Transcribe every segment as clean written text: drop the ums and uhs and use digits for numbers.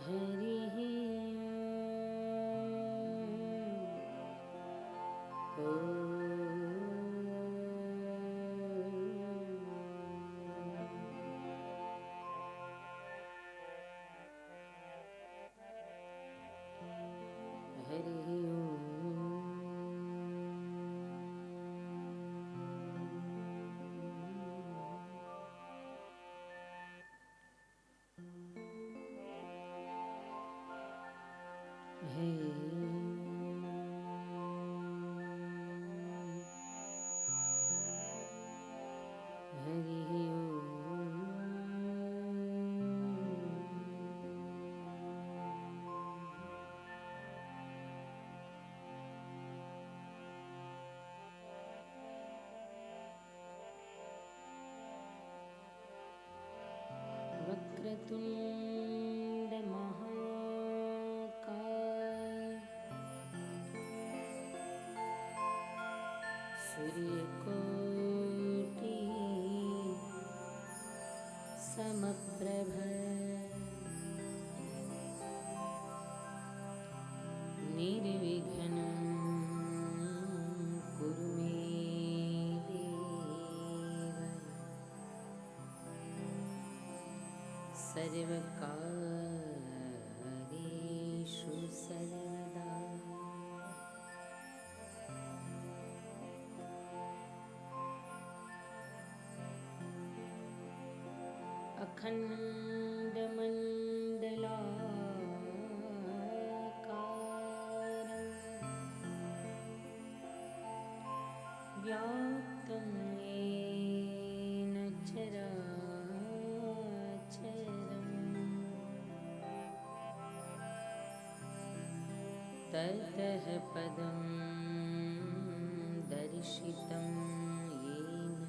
हरिः वक्रतुण्ड महाकाय सूर्यकोटि समप्रभ निर्विघ्नं कुरु मे देव सर्वकार्येषु सर्वदा अखण्डमण्डलाकारं व्याप्तं येन चराचरम् ततः पदं दर्शितं येन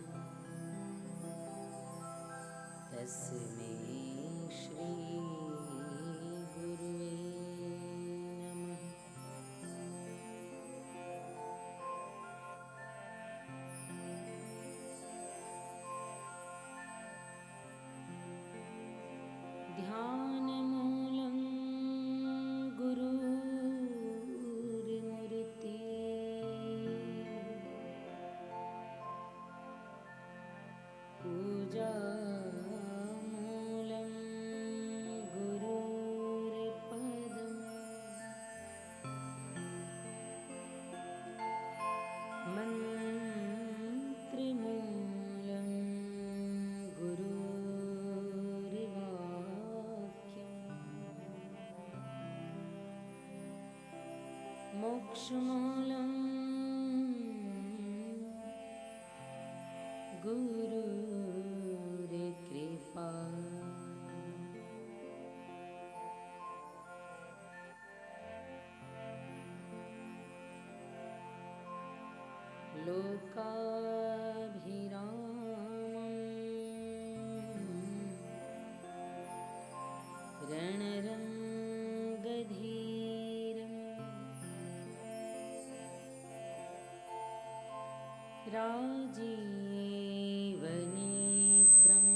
तस्मै श्री गुरुवे नमः। ध्यानमूलं गुरुर्मूर्ति पूजामूलं गुरुर्पदम् मन्त्रमूलं गुरुर्वाक्यम् मोक्षमूलं गुरुर्कृपा लोकाभिरामं रणरङ्गधीरं राजीवनेत्रं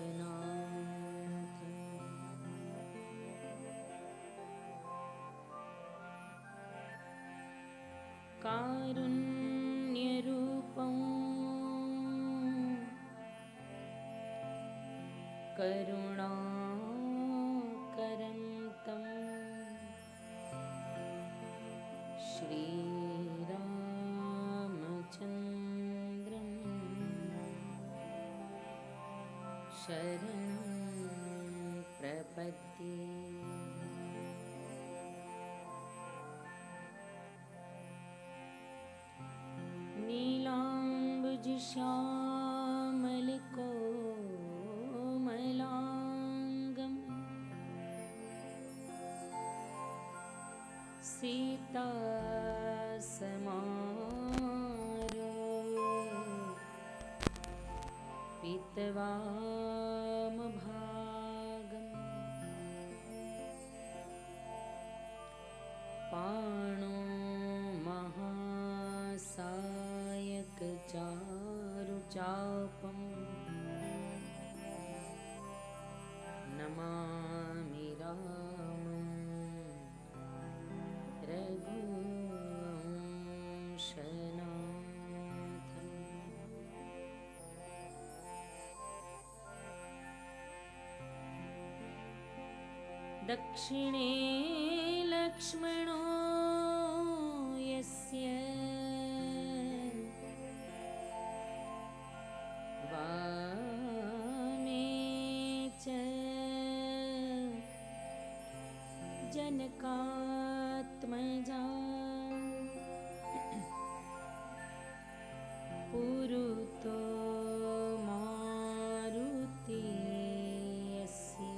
रघुवंशनाथं कारुण्यरूपं करुणाकरं तं श्रीरामचन्द्रं शरणं प्रपद्ये। नीलाम्बुजश्यामलकोमलाङ्गं सीतासमारोपितवामभागं पाणो महासायकचारुचापं चापं नमामि रामं रघुवंशनाथं। दक्षिणे लक्ष्मणो यस्य वामे च जनकात्मजा पुरुतो मारुति यस्य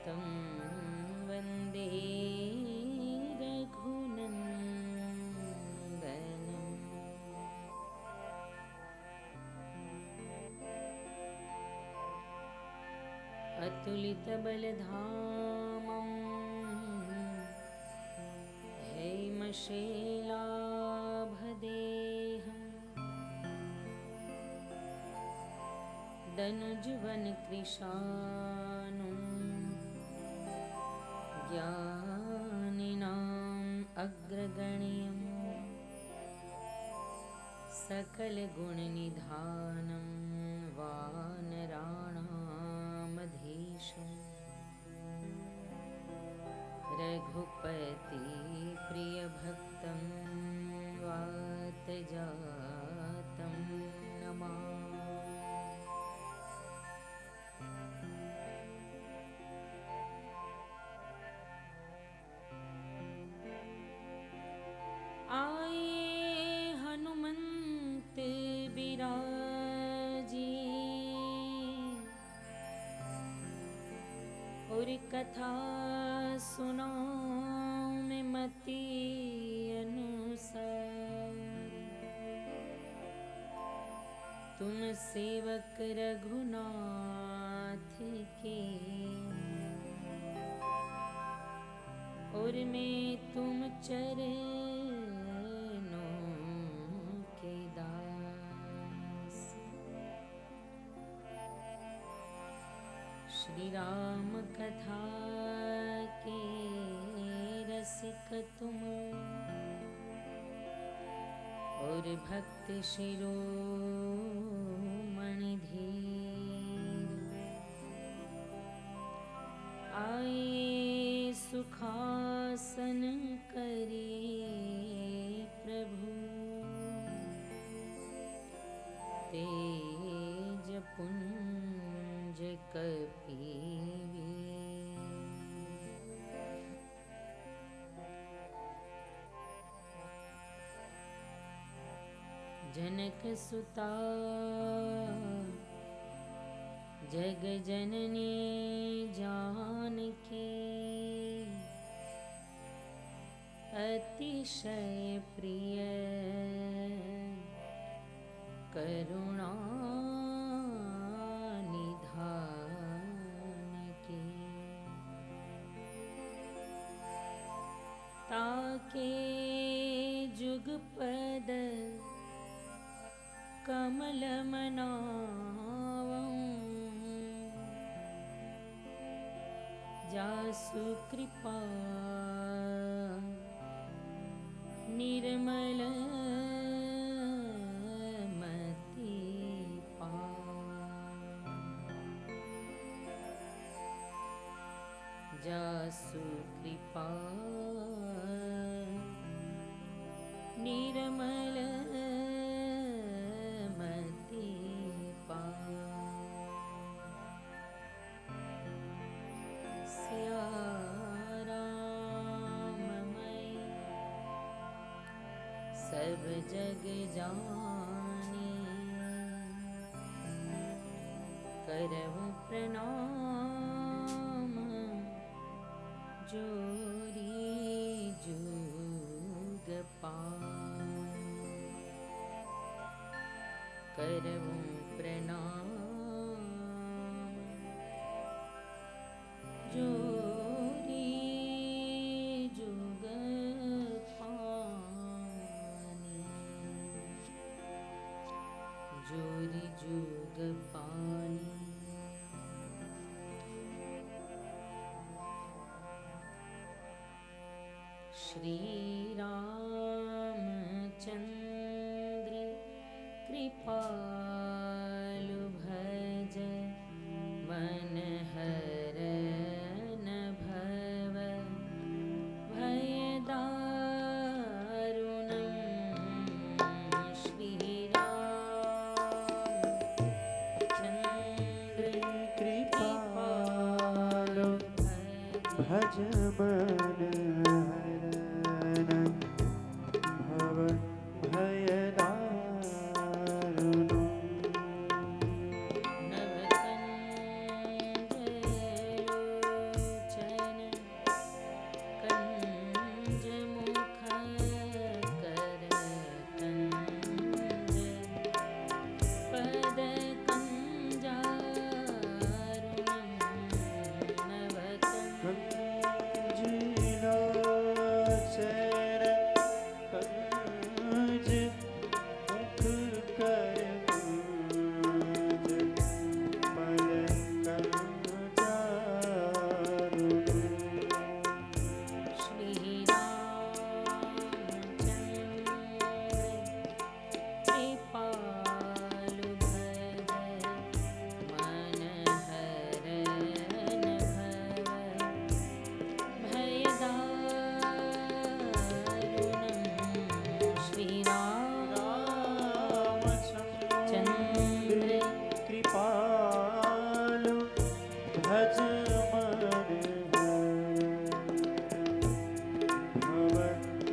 तं वन्दे रघुनन्दनम्। अतुलितबलधामं हैमशेलाभदेहं दनुजुवनकृशानुं ज्ञानिनाम् अग्रगण्यं सकलगुणनिधानं वानराणामधीशम् रघुपति प्रियभक्तं वातजातं नमामि। आए हनुमंत बिराजी और कथा सुनाऊं मैं मति अनुसार। तुम सेवक रघुनाथ के और मैं तुम चरणों के दास। श्री राम कथा के रसिक तुम और भक्त शिरोमणि धीर। आए सुखासन करे प्रभु तेज पुंज कपीवी। जनक सुता जग जननी जानकी अतिशय प्रिय करुणा निधान की। ताके जुगपद कमल मनावं जासु कृपा निर्मल मति पावं। जासु कृपा निर्मल मति पावं। सिया राम मैं सब जग जानी करहु प्रणाम जोरी जुग पावं। करहु प्रणाम जोरी जुग पानी। श्री रामचंद्र कृपालु भज मन हरन भव भय दारुणं श्री रामचंद्र कृपालु भज मन हरन भव भय दारुणं नवकंजलोचन कंजमुख करकंज पदकंजारुणं नवकंज कंजलोचन कंज मुख कर कंज पद कंजारुणं श्री रामचंद्र कृपालु भज मन हरन भव भय दारुणं श्री रामचंद्र कृपालु भज मन भव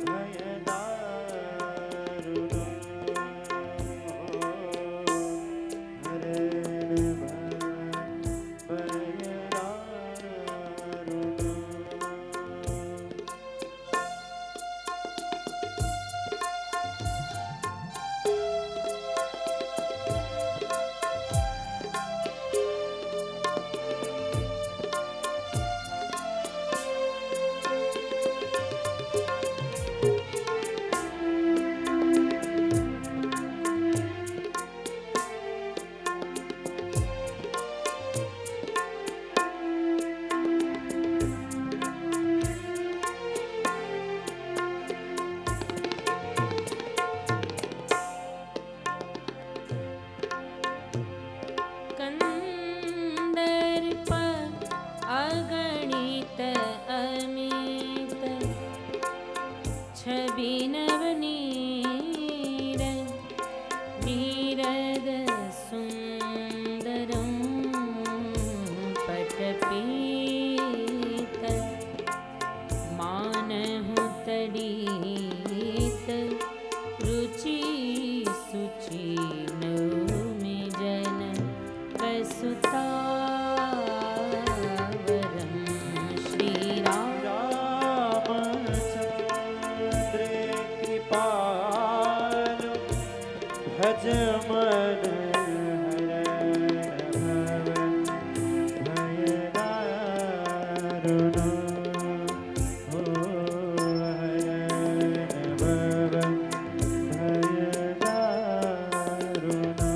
भय दारुणं हरन भय दारुणं कंदर्प अगणित अमित छवि नवनीर नीरद सुंदरं पटपीत मानहु तड़ीत रुचि सुचि नौमि जन कसुतावरं श्री रामचंद्र कृपालु भज मन हरन भव भय दारुणं हो हरन भव भय दारुणं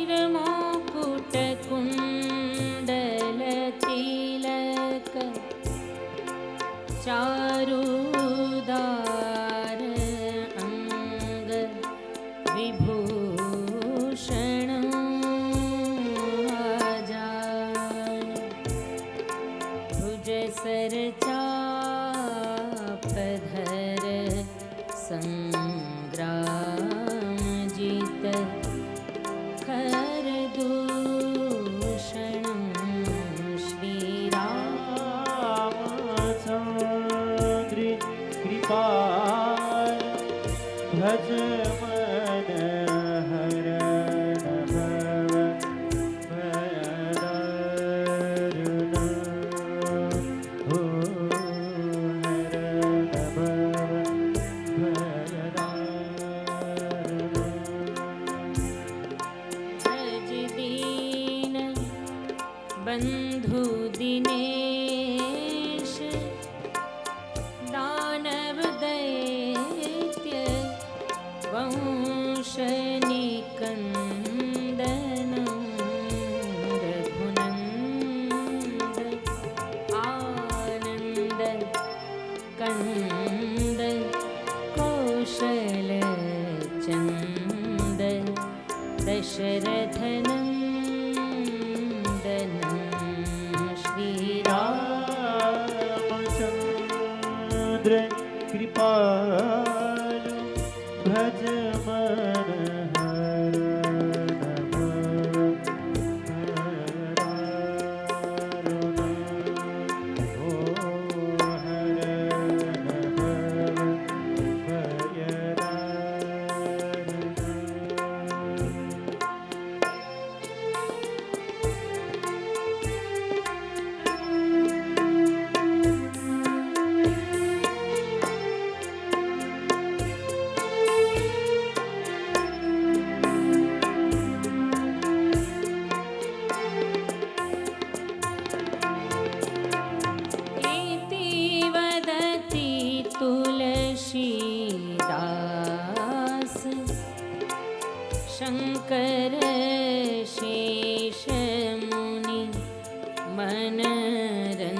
शिरमुकुट कुंडल तिलक चारुदार अंग विभूषण आजान भुज सर चाप धर संग्राम जीत खर दूषणं श्री रामचंद्र कृपालु भज मन हरन भव भय दारुणं बंधु दिनेश दानव दैत्य वंश निकंदन रघुनंद आनंद कंद कौशल चंद दशरथनं रामचंद्र कृपालु भज मन हर तुलसीदास शंकर शेष मुनि मनरंजन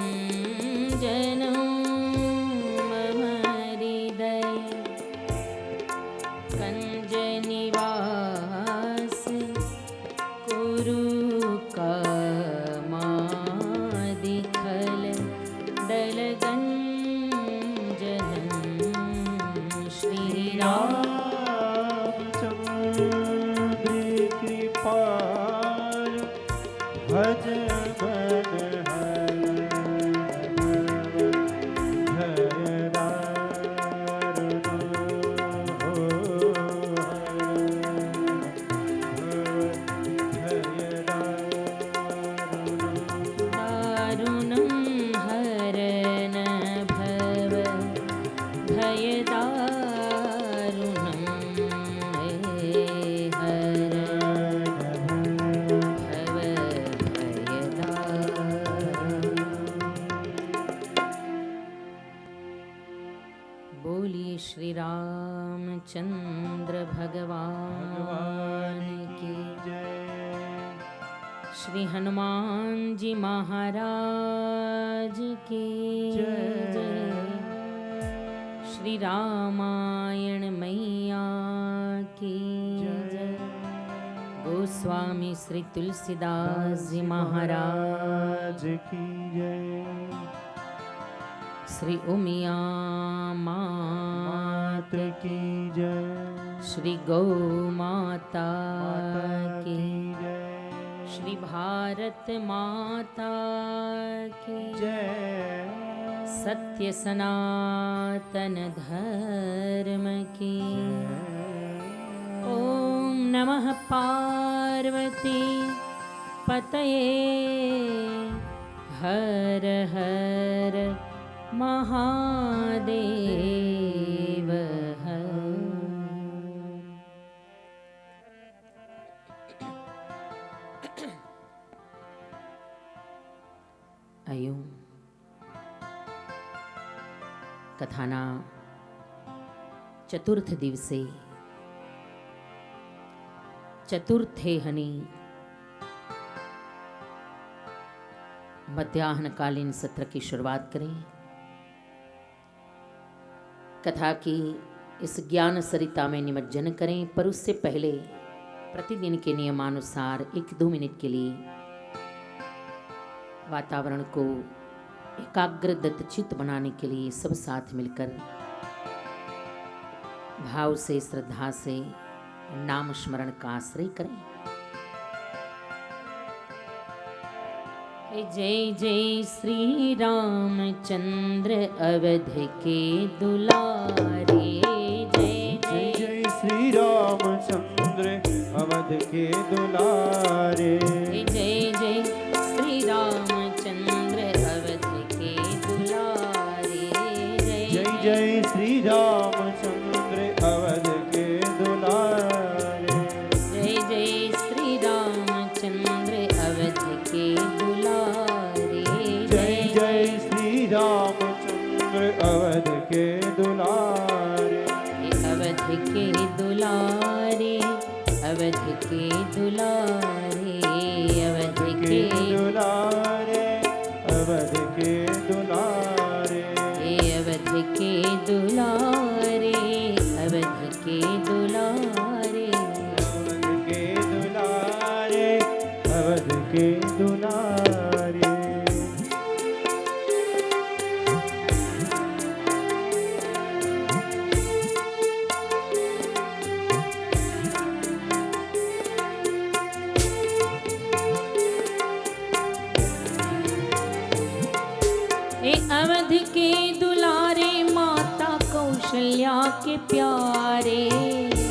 मम हृदय कंज निवास कुरु कामादिखल दलगन रामचंद्र कृपाल भज मन बोलिए श्री रामचंद्र भगवान की जय। श्री हनुमान जी महाराज की जय। श्री रामायण मैया की जय। गोस्वामी श्री तुलसीदास जी महाराज की जय। श्री उमिया मात की जय। श्री गौ माता की जय। श्री भारत माता की जय। सत्य सनातन धर्म की ओम नमः पार्वती पतये हर हर महादेव हर। आयो कथाना चतुर्थ दिवसे चतुर्थे हनि मध्याह्नकालीन सत्र की शुरुआत करें। कथा की इस ज्ञान सरिता में निमज्जन करें, पर उससे पहले प्रतिदिन के नियमानुसार 1-2 मिनट के लिए वातावरण को एकाग्र दत्तचित्त बनाने के लिए सब साथ मिलकर भाव से श्रद्धा से नाम स्मरण का आश्रय करें। जय जय श्री रामचंद्र अवध के दुलारे। जय जय जय श्री रामचंद्र अवध के दुलारे। जय जय श्री रामचंद्र अवध के दुलारे। जय जय श्री रामचंद्र अवध के दुलारे। जय जय श्री रामचंद्र अवध के दुलारे। दुलारे अवध के दुलारे अवध के दुलारे अवध के दुलारे अवध के दुलारे अवध के दुलारे अवध के दुलारे अवध के दुलारे माता कौशल्या के प्यारे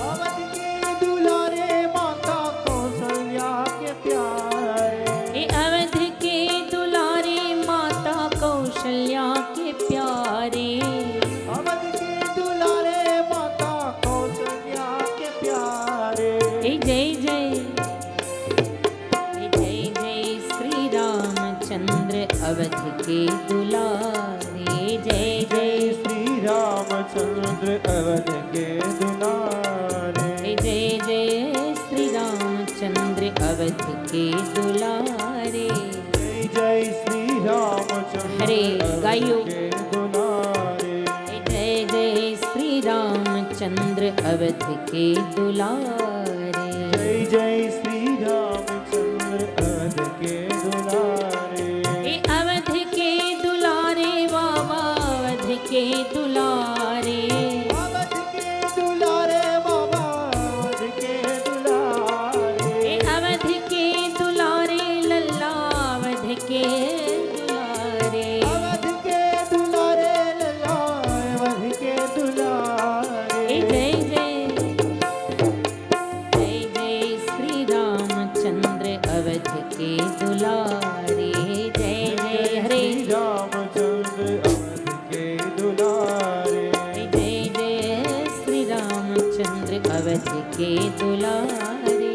अवध के दुलारे माता कौशल्या के प्यारे अवध के दुलारे माता कौशल्या के प्यारे अवध के दुलारे माता कौशल्या के प्यारे जय जय जय जय श्री रामचंद्र अवध के दुलारे जय जय श्री रामचंद्र अवध के दुलारे जय जय श्री रामचंद्र अवध के दुलारे जय जय श्री रामचंद्र हरे गाइयो के दुलारे जय जय श्री रामचंद्र अवध के दुलारे जय जय श्री रामचंद्र अवध के दुलारे अवध के दुलारे बाबा अवध के दुलारे अवध के दुलारे बाबा अवध के दुलारे अवध के दुलारे लल्ला अवध के दुलारे अवध के दुलारे लल्ला अवध के दुलारे जय जय जय जय श्री रामचंद्र अवध के दुलारे जय जय हरे रामचंद्र अवध के दुलारे जय जय श्री रामचंद्र अवध के दुलारे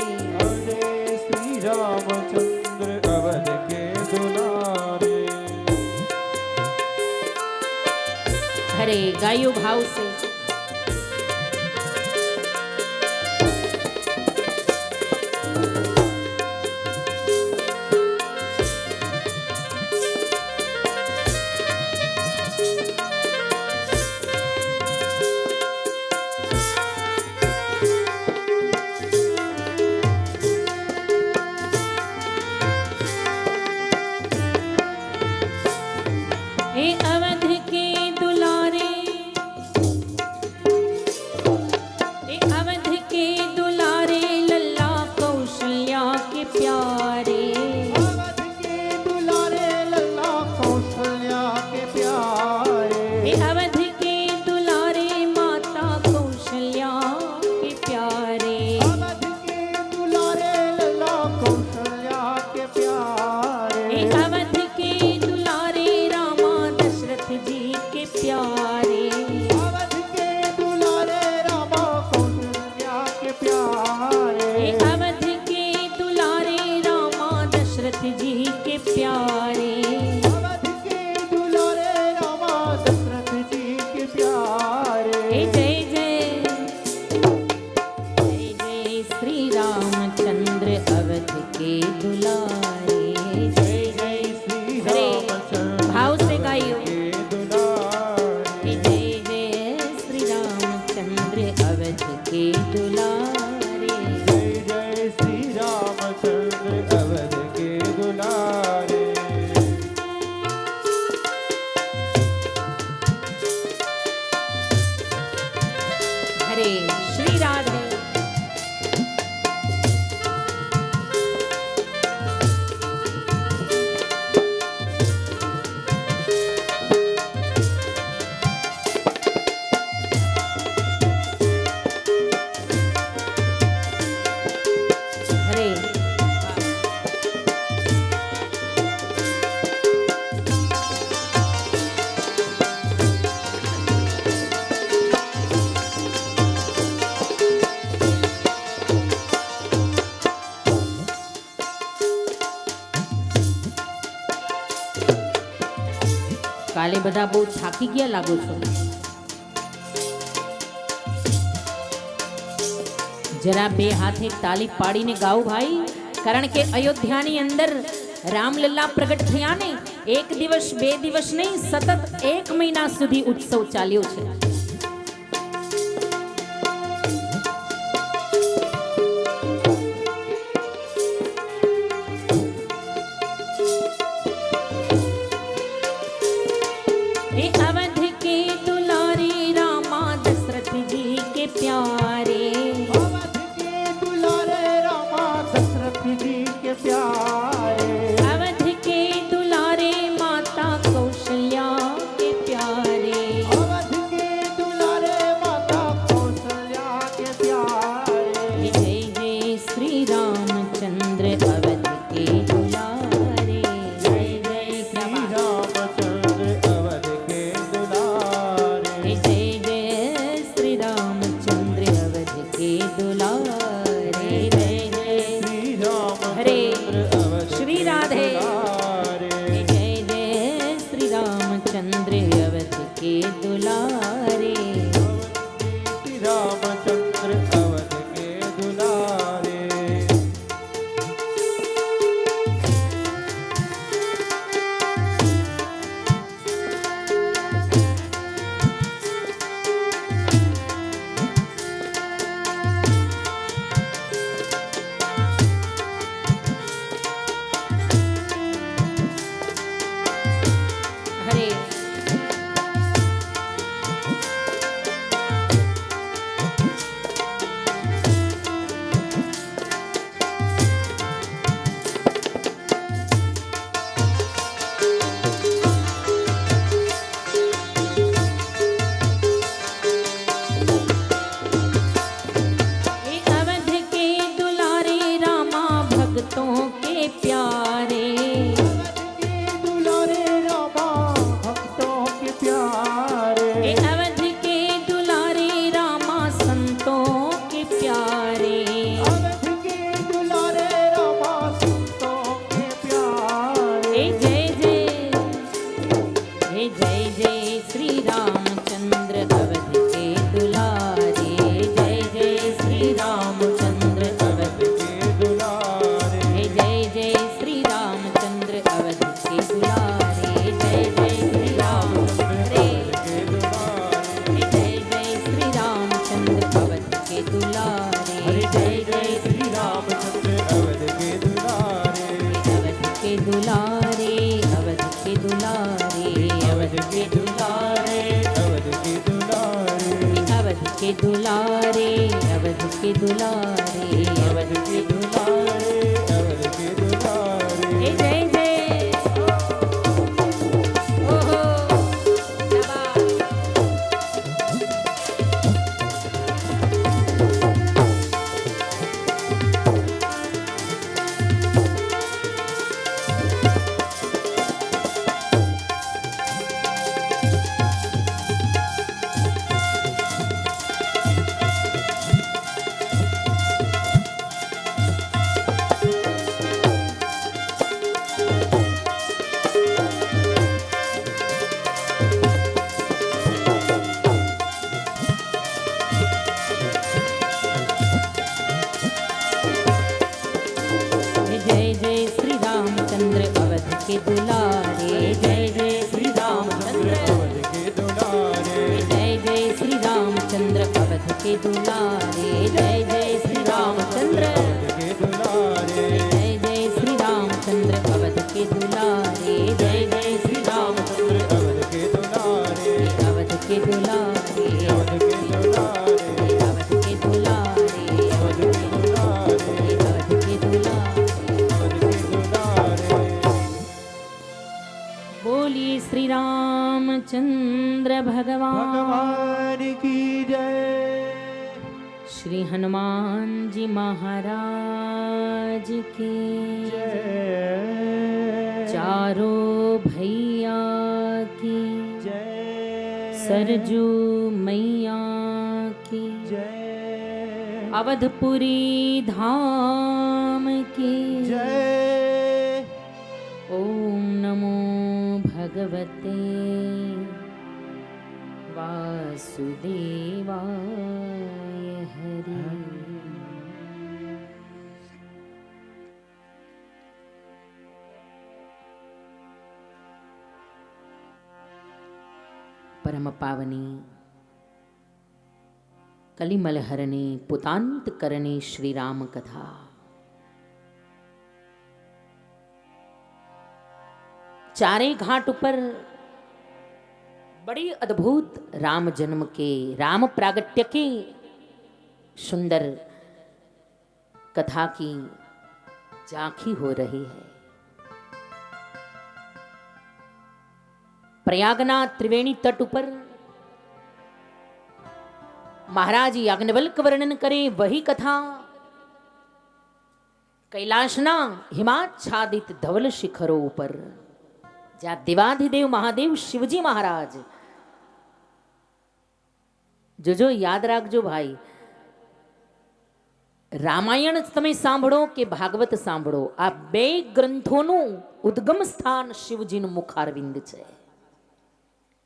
जय श्री रामचंद्र अवध के दुलारे हरे गायो भाव से अवध के दुलारे अवध के दुलारे लल्ला कौशल्या के प्यारे अवध के दुलारे लल्ला कौशल्या के प्यारे अवध के दुलारे माता कौशल्या के प्यारे अवध के दुलारे लल्ला कौशल्या के प्यारे अवध के दुलारे रामा दशरथ जी के प्यारे अवध के दुलारे रामा कौशल्या के प्यारे अवध के दुलारे रामा दशरथ जी के प्यारे अवध के दुलारे रामा दशरथ जी के प्यारे जय जय जय जय श्री रामचंद्र अवध के दुलारे जय जय श्री हरे रामचंद्र भाव से गाइयो के दुलारे जय जय श्री रामचंद्र अवध के दुलारे जय जय श्री रामचंद्र अवध के दुलारे हरे श्री राधे हरे કાલે બધા બહુ થાકી ગયા લાગો છો जरा बे हाथे ताली पाड़ीने गाओ भाई, कारण के अयोध्यानी अंदर रामलला प्रगट थया ने एक दिवस बे दिवस नहीं सतत 1 महीना सुधी उत्सव चाल्यो छे। अवध के दुलारे रामा दशरथ जी के प्यारे, अवध के दुलारे रामा दशरथ जी के प्यारे, अवध के दुलारे माता कौशल्या के प्यारे, अवध के दुलारे माता कौशल्या के प्यारे। जय जय श्री रामचंद्र अवध के दुलारे, जय जय श्री रामचंद्र अवध के दुलारे, जय जय श्री रामचंद्र अवध के दुलारे, जय जय श्री रामचंद्र हरे अवध श्री के राधे, दुलारे, जय जय श्री रामचंद्र अवध के दुलारे। श्री रामचंद्र अवध के दुलारे। हरे ये अवध के दुलारे रामा भक्तों के प्यारे, अवध के दुलारे रामा भक्तों के प्यारे, ये अवध के दुलारे रामा संतों के प्यारे, अवध के दुलारे रामा संतों के प्यारे। हे जय जय श्री रामचंद्र अवध के दुलारे, जय जय श्री रामचंद्र अवध, के दुलारे, हे जय जय श्री रामचंद्र अवध के दुलारे, जय जय श्री रामचंद्र, के दुलारे, हे जय जय श्री रामचंद्र अवध के दुलारे, हरे जय जय जय श्री रामचंद्र अवध के दुलारे, अवध के दुलारे, अवध के दुलारे, अवध के दुलारे, अवध के दुलारे, अवध के दुलारे, अवध के दुलारे, अवध के दुलारे, अवध के दुलारे। जय जय ओहो शाबाश। जय जय श्री रामचंद्र अवध के दुलारे, जय जय श्री रामचंद्र, अवध के दुलारे, जय जय श्री रामचंद्र अवध के दुलारे, जय जय श्री रामचंद्र, अवध के दुलारे, जय जय श्री रामचंद्र अवध के दुलारे, जय जय श्री रामचंद्र अवध के दुलारे, अवध के दुलारे, अवध के दुलारे, अवध के दुलारे, अवध के दुलारे, अवध के दुलारे। अवध के दुलारे। बोलिए श्री रामचंद्र भगवान, भगवान की जय। श्री हनुमान जी महाराज की जय। चारों भैया की जय। सरजू मैया की जय। अवधपुरी धाम की जय। ओम नमो भगवते वासुदेवाय हरि। પરમ પાવની કલિમલ હરની પુતાંત કરની શ્રી રામ કથા चारे घाट पर बड़ी अद्भुत राम जन्म के राम प्रागट्य के सुंदर कथा की झांकी हो रही है। प्रयागना त्रिवेणी तट पर महाराज याज्ञवल्क वर्णन करें वही कथा कैलाशना हिमाच्छादित धवल शिखरों पर જ્યાં દેવાધિદેવ મહાદેવ શિવજી મહારાજ, જોજો યાદ રાખજો ભાઈ, રામાયણ તમે સાંભળો કે ભાગવત સાંભળો, આ બે ગ્રંથોનું ઉદ્ગમ સ્થાન શિવજીનું મુખારવિંદ છે।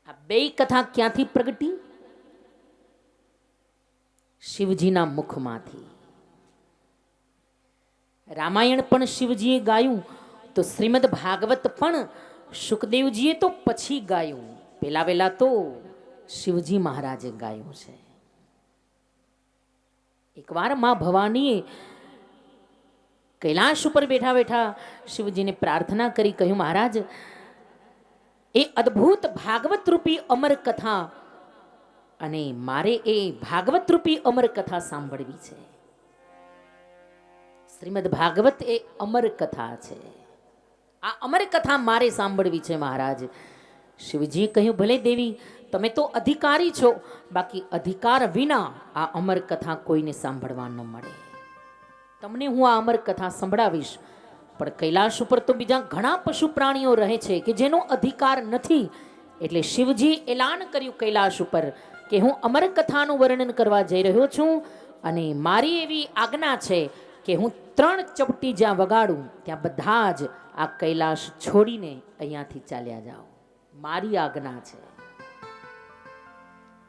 આ બે કથા ક્યાંથી પ્રગટી? શિવજીના મુખમાંથી। રામાયણ પણ શિવજીએ ગાયું તો શ્રીમદ ભાગવત પણ સુખદેવજીએ તો પછી ગાયું, પેલા વેલા તો શિવજી મહારાજે ગાયું છે। એકવાર માં ભવાનીએ કૈલાશ ઉપર બેઠા બેઠા શિવજીને પ્રાર્થના કરી, કહ્યું મહારાજ એ અદ્ભુત ભાગવત રૂપી અમર કથા અને મારે એ ભાગવત રૂપી અમર કથા સાંભળવી છે। શ્રીમદ ભાગવત એ અમર કથા છે, આ અમર કથા મારે સાંભળવી છે મહારાજ। શિવજીએ કહ્યું ભલે દેવી તમે તો અધિકારી છો, બાકી અધિકાર વિના આ અમર કથા કોઈને સાંભળવા ન મળે। તમને હું આ અમર કથા સંભળાવીશ, પણ કૈલાશ ઉપર તો બીજા ઘણા પશુ પ્રાણીઓ રહે છે કે જેનો અધિકાર નથી। એટલે શિવજી એલાન કર્યું કૈલાશ ઉપર કે હું અમર કથાનું વર્ણન કરવા જઈ રહ્યો છું અને મારી એવી આજ્ઞા છે કે હું 3 ચપટી જ્યાં વગાડું ત્યાં બધા જ આ કૈલાશ છોડીને અહીંયાથી ચાલ્યા જાઓ, મારી આજ્ઞા છે।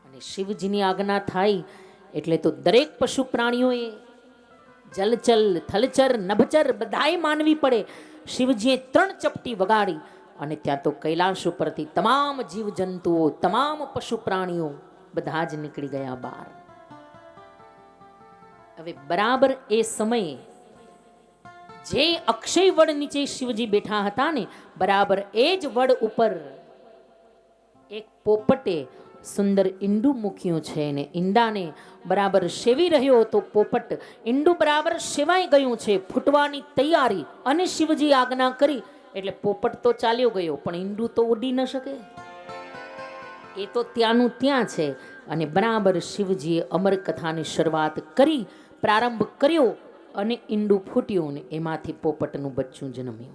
અને શિવજીની આજ્ઞા થાય એટલે તો દરેક પશુ પ્રાણીઓએ જલચર થલચર નભચર બધાએ માનવી પડે। શિવજીએ 3 ચપટી વગાડી અને ત્યાં તો કૈલાશ ઉપરથી તમામ જીવજંતુઓ તમામ પશુ પ્રાણીઓ બધા જ નીકળી ગયા બહાર। હવે બરાબર એ સમયે જે અક્ષય વડ નીચે શિવજી બેઠા હતા ને, બરાબર એ જ વડ ઉપર એક પોપટે સુંદર ઈંડું મૂક્યું છે ને ઈંડાને બરાબર સેવી રહ્યો હતો પોપટ। ઈંડું બરાબર સેવાઈ ગયું છે, ફૂટવાની તૈયારી, અને શિવજી આજ્ઞા કરી એટલે પોપટ તો ચાલ્યો ગયો પણ ઈંડું તો ઉડી ન શકે, એ તો ત્યાંનું ત્યાં છે। અને બરાબર શિવજીએ અમર કથાની શરૂઆત કરી, પ્રારંભ કર્યો અને ઈંડું ફૂટ્યું ને એમાંથી પોપટનું બચ્ચું જન્મ્યું।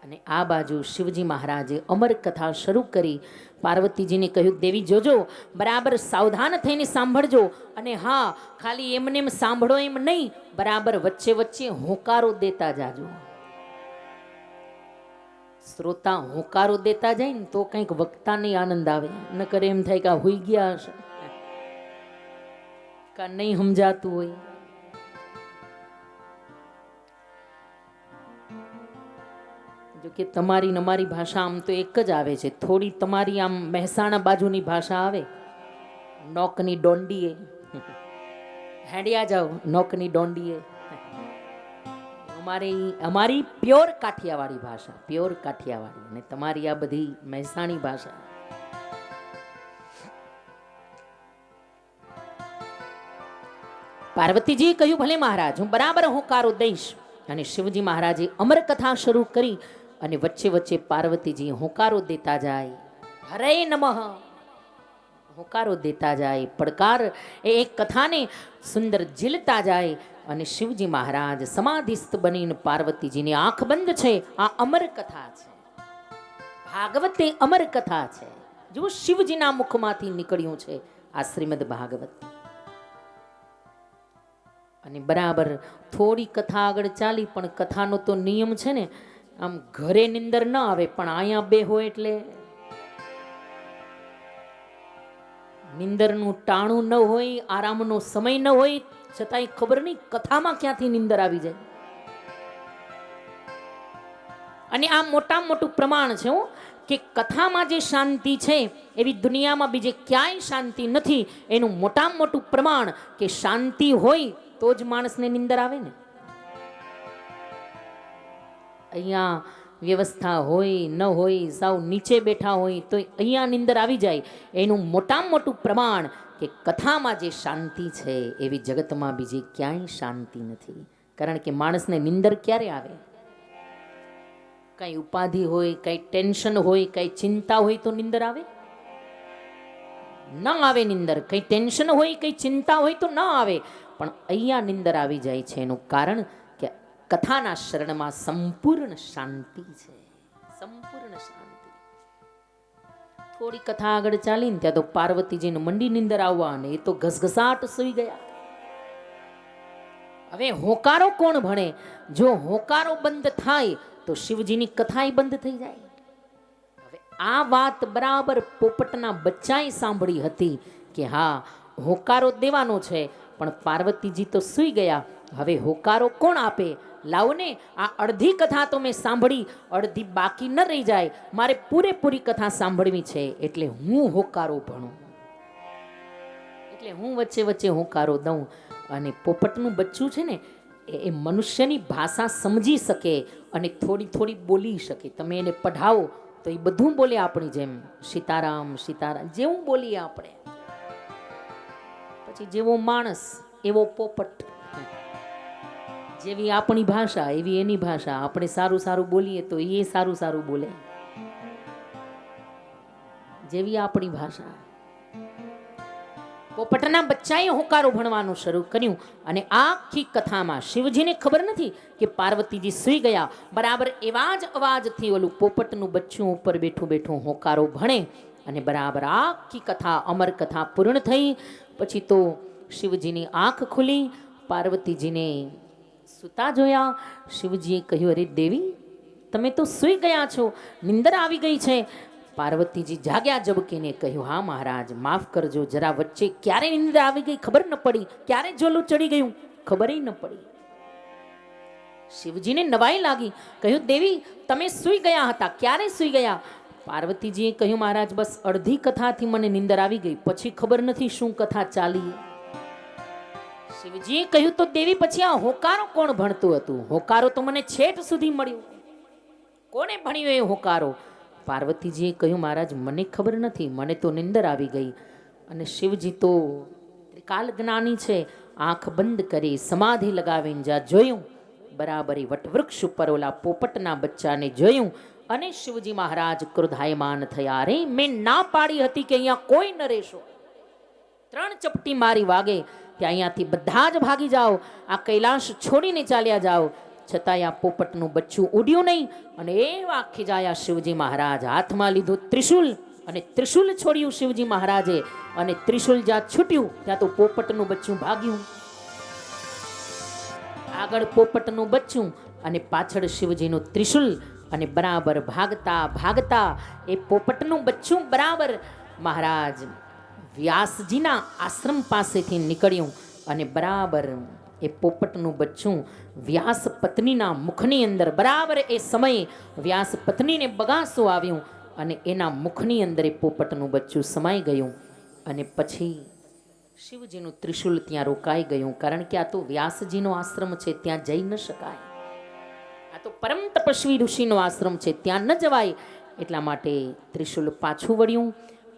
અને આ બાજુ શિવજી મહારાજે અમર કથા શરૂ કરી। પાર્વતીજીને કહ્યું દેવી જોજો, બરાબર સાવધાન થઈને સાંભળજો, અને હા ખાલી એમને એમ સાંભળો એમ નહીં, બરાબર વચ્ચે વચ્ચે હોંકારો દેતા જાજો। શ્રોતા હોંકારો દેતા જાય ને તો કંઈક વક્તાને આનંદ આવે, ન કરે એમ થાય કે હોઈ ગયા હશે, કા નહીં સમજાતું હોય। જો કે તમારી ને અમારી ભાષા આમ તો એક જ આવે છે, થોડી તમારી આમ મહેસાણા બાજુની ભાષા આવે, નોકની ડોંડીએ હેડિયા જાઓ નોકની ડોંડીએ। અમારી પ્યોર કાઠિયાવાડી ભાષા, પ્યોર કાઠિયાવાડી, અને તમારી આ બધી મહેસાણી ભાષા। પાર્વતીજીએ કહ્યું ભલે મહારાજ હું બરાબર હોંકારો દઈશ। અને શિવજી મહારાજે અમર કથા શરૂ કરી અને વચ્ચે વચ્ચે પાર્વતીજી હોંકારો દેતા જાય, હરે નમઃ હોંકારો દેતા જાય, પડકાર એ એક કથાને સુંદર ઝીલતા જાય। અને શિવજી મહારાજ સમાધિસ્થ બનીને પાર્વતીજીની આંખ બંધ છે। આ અમર કથા છે, ભાગવત એ અમર કથા છે, જો શિવજીના મુખમાંથી નીકળ્યું છે આ શ્રીમદ ભાગવત। અને બરાબર થોડી કથા આગળ ચાલી, પણ કથાનો તો નિયમ છે ને, આમ ઘરે નિંદર ન આવે પણ અહીંયા બે હોય એટલે નિંદરનું ટાણું ન હોય, આરામનો સમય ન હોય, છતાંય ખબર નહીં કથામાં ક્યાંથી નિંદર આવી જાય। અને આ મોટા મોટું પ્રમાણ છે કે કથામાં જે શાંતિ છે એવી દુનિયામાં બીજે ક્યાંય શાંતિ નથી. એનું મોટામાં મોટું પ્રમાણ કે શાંતિ હોય તો જ માણસને નિંદર આવે ને. અહીંયા વ્યવસ્થા હોય ન હોય, સાવ નીચે બેઠા હોય તો અહીંયા નિંદર આવી જાય. એનું મોટામાં મોટું પ્રમાણ કે કથામાં જે શાંતિ છે એવી જગતમાં બીજી ક્યાંય શાંતિ નથી. કારણ કે માણસને નિંદર ક્યારે આવે? કઈ ઉપાધિ હોય, કઈ ટેન્શન હોય, કઈ ચિંતા હોય તો નિંદર આવે? ન આવે નિંદર. કઈ ટેન્શન હોય, કઈ ચિંતા હોય તો ન આવે. પણ અહીંયા નિંદર આવી જાય છે. એનું કારણ કે કથાના શરણમાં સંપૂર્ણ શાંતિ છે. સંપૂર્ણ શાંતિ. થોડી કથા આગળ ચાલીને ત્યાં તો પાર્વતીજીને મંડી નિંદર આવવા અને એ તો ઘસઘસાટ સુઈ ગયા. હવે હોકારો કોણ ભણે? જો હોકારો બંધ થાય તો શિવજીની કથા બંધ થઈ જાય. હવે આ વાત બરાબર પોપટના બચ્ચાએ સાંભળી હતી કે હા હોકારો દેવાનો છે, પણ પાર્વતીજી તો સૂઈ ગયા. હવે હોકારો કોણ આપે? લાવો ને, આ અડધી કથા તો મેં સાંભળી, અડધી બાકી ન રહી જાય. મારે પૂરેપૂરી કથા સાંભળવી છે, એટલે હું હોકારો ભણું, એટલે હું વચ્ચે વચ્ચે હોકારો દઉં. અને પોપટનું બચ્ચું છે ને એ મનુષ્યની ભાષા સમજી શકે અને થોડી થોડી બોલી શકે. તમે એને પઢાવો તો એ બધું બોલે આપણી જેમ. સીતારામ સીતારામ જેવું બોલીએ આપણે. પછી જેવો માણસ એવો પોપટ. જેવી આપણી ભાષા એવી એની ભાષા. આપણે સારું સારું બોલીએ તો એ સારું સારું બોલે. જેવી આપણી ભાષા. પોપટના બચ્ચાએ હોકારો ભણવાનું શરૂ કર્યું. અને આખી કથામાં શિવજીને ખબર નથી કે પાર્વતીજી સૂઈ ગયા. બરાબર એવા જ અવાજથી ઓલું પોપટનું બચ્ચું ઉપર બેઠું બેઠું હોકારો ભણે. અને બરાબર આખી કથા અમર કથા પૂર્ણ થઈ. પછી તો શિવજીની આંખ ખુલી. પાર્વતીજીને સૂતા જોયા. શિવજીએ કહ્યું, અરે દેવી, તમે તો સૂઈ ગયા છો, નિંદર આવી ગઈ છે. પાર્વતીજી જાગ્યા ઝબકીને કહ્યું, હા મહારાજ, માફ કરજો, જરા વચ્ચે ક્યારે નિંદ્રા આવી ગઈ ખબર ન પડી, ક્યારે ઝોલું ચડી ગયું ખબર ન પડી. શિવજીને નવાઈ લાગી. કહ્યું, દેવી તમે સૂઈ ગયા હતા, ક્યારે સૂઈ ગયા? પાર્વતીજીએ કહ્યું, મહારાજ બસ અડધી કથાથી મને નિંદર આવી ગઈ, પછી ખબર નથી શું કથા ચાલી. શિવજીએ કહ્યું, તો દેવી પછી આ હોકારો કોણ ભણતું હતું? હોકારો તો મને છેટ સુધી મળ્યો. કોને ભણ્યો એ હોકારો? પાર્વતીજીએ કહ્યું, મહારાજ મને ખબર નથી, મને તો નિંદર આવી ગઈ. અને શિવજી તો ત્રિકાલ જ્ઞાની છે. આંખ બંધ કરી સમાધિ લગાવીને જ્યાં જોયું, બરાબર એ વટવૃક્ષ ઉપર ઓલા પોપટના બચ્ચાને જોયું. અને શિવજી મહારાજ ક્રોધાયમાન થયા. અરે મેં ના પાડી હતી કે અહીંયા કોઈ ન રહેશો. 3 ચપટી મારી વાગે ત્યાં અહીંયાથી બધા જ ભાગી જાઓ, આ કૈલાશ છોડીને ચાલ્યા જાઓ. છતાં આ પોપટનું બચ્ચું ઉડ્યું નહીં. અને એવા ખીજાયા શિવજી મહારાજ. હાથમાં લીધું ત્રિશુલ અને ત્રિશુલ છોડ્યું શિવજી મહારાજે. અને ત્રિશુલ જ્યાં છૂટ્યું ત્યાં તો પોપટનું બચ્ચું ભાગ્યું. આગળ પોપટનું બચ્ચું અને પાછળ શિવજીનું ત્રિશુલ. અને બરાબર ભાગતા ભાગતા એ પોપટનું બચ્ચું બરાબર મહારાજ વ્યાસજીના આશ્રમ પાસેથી નીકળ્યું. અને બરાબર એ પોપટનું બચ્ચું વ્યાસ પત્નીના મુખની અંદર, બરાબર એ સમયે વ્યાસ પત્નીને બગાસું આવ્યું અને એના મુખની અંદર એ પોપટનું બચ્ચું સમાઈ ગયું. અને પછી શિવજીનું ત્રિશુલ ત્યાં રોકાઈ ગયું. કારણ કે આ તો વ્યાસજીનો આશ્રમ છે, ત્યાં જઈ ન શકાય. આ તો પરમ તપસ્વી ઋષિનો આશ્રમ છે, ત્યાં ન જવાય. એટલા માટે ત્રિશુલ પાછું વળ્યું.